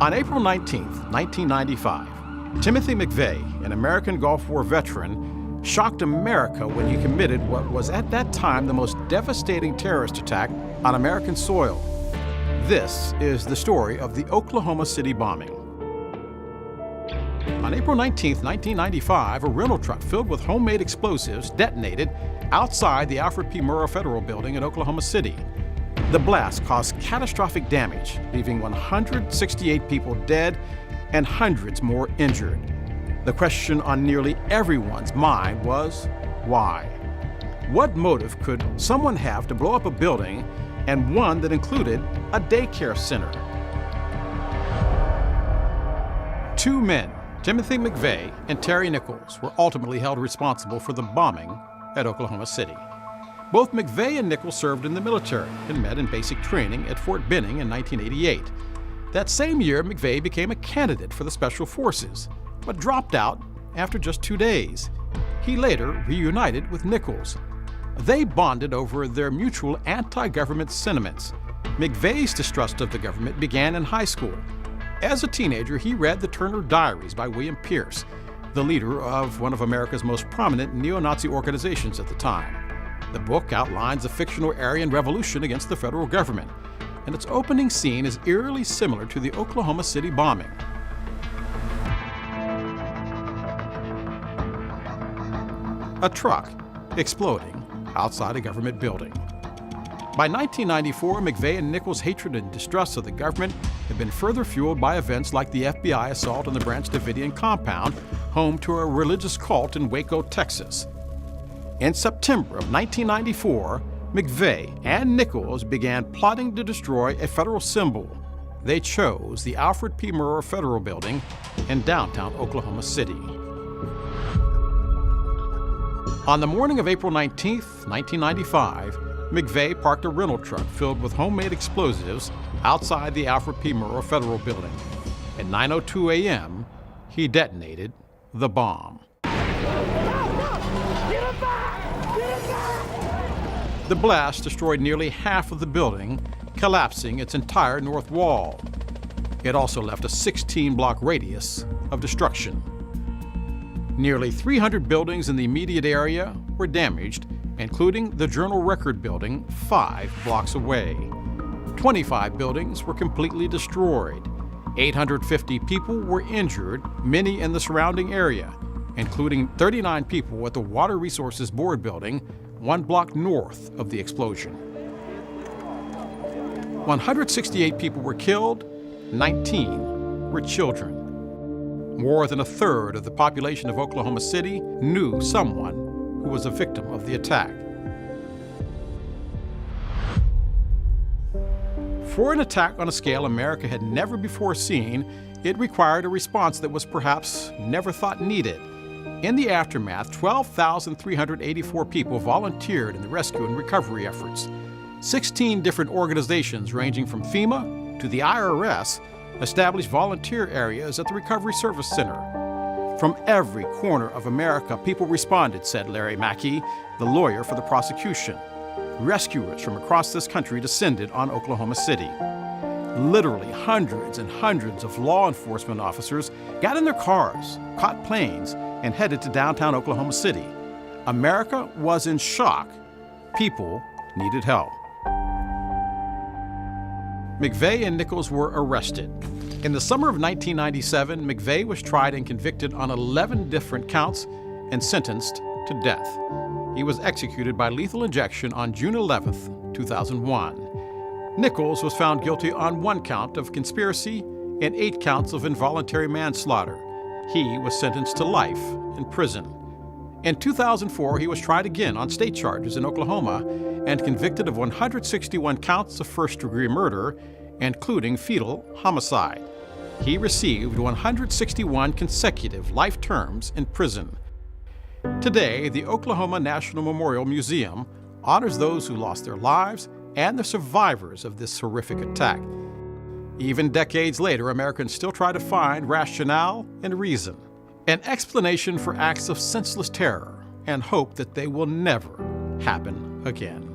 On April 19, 1995, Timothy McVeigh, an American Gulf War veteran, shocked America when he committed what was at that time the most devastating terrorist attack on American soil. This is the story of the Oklahoma City bombing. On April 19, 1995, a rental truck filled with homemade explosives detonated outside the Alfred P. Murrah Federal Building in Oklahoma City. The blast caused catastrophic damage, leaving 168 people dead and hundreds more injured. The question on nearly everyone's mind was, why? What motive could someone have to blow up a building, and one that included a daycare center? Two men, Timothy McVeigh and Terry Nichols, were ultimately held responsible for the bombing at Oklahoma City. Both McVeigh and Nichols served in the military and met in basic training at Fort Benning in 1988. That same year, McVeigh became a candidate for the Special Forces, but dropped out after just 2 days. He later reunited with Nichols. They bonded over their mutual anti-government sentiments. McVeigh's distrust of the government began in high school. As a teenager, he read the Turner Diaries by William Pierce, the leader of one of America's most prominent neo-Nazi organizations at the time. The book outlines a fictional Aryan revolution against the federal government, and its opening scene is eerily similar to the Oklahoma City bombing. A truck exploding outside a government building. By 1994, McVeigh and Nichols' hatred and distrust of the government had been further fueled by events like the FBI assault on the Branch Davidian compound, home to a religious cult in Waco, Texas. In September of 1994, McVeigh and Nichols began plotting to destroy a federal symbol. They chose the Alfred P. Murrah Federal Building in downtown Oklahoma City. On the morning of April 19, 1995, McVeigh parked a rental truck filled with homemade explosives outside the Alfred P. Murrah Federal Building. At 9:02 a.m., he detonated the bomb. The blast destroyed nearly half of the building, collapsing its entire north wall. It also left a 16-block radius of destruction. Nearly 300 buildings in the immediate area were damaged, including the Journal-Record building 5 blocks away. 25 buildings were completely destroyed. 850 people were injured, many in the surrounding area, including 39 people at the Water Resources Board building, 1 block north of the explosion. 168 people were killed, 19 were children. More than a third of the population of Oklahoma City knew someone who was a victim of the attack. For an attack on a scale America had never before seen, it required a response that was perhaps never thought needed. In the aftermath, 12,384 people volunteered in the rescue and recovery efforts. 16 different organizations ranging from FEMA to the IRS established volunteer areas at the Recovery Service Center. From every corner of America, people responded, said Larry Mackey, the lawyer for the prosecution. Rescuers from across this country descended on Oklahoma City. Literally hundreds and hundreds of law enforcement officers got in their cars, caught planes, and headed to downtown Oklahoma City. America was in shock. People needed help. McVeigh and Nichols were arrested. In the summer of 1997, McVeigh was tried and convicted on 11 different counts and sentenced to death. He was executed by lethal injection on June 11, 2001. Nichols was found guilty on 1 count of conspiracy and 8 counts of involuntary manslaughter. He was sentenced to life in prison. In 2004, he was tried again on state charges in Oklahoma and convicted of 161 counts of first-degree murder, including fetal homicide. He received 161 consecutive life terms in prison. Today, the Oklahoma National Memorial Museum honors those who lost their lives and the survivors of this horrific attack. Even decades later, Americans still try to find rationale and reason, an explanation for acts of senseless terror, and hope that they will never happen again.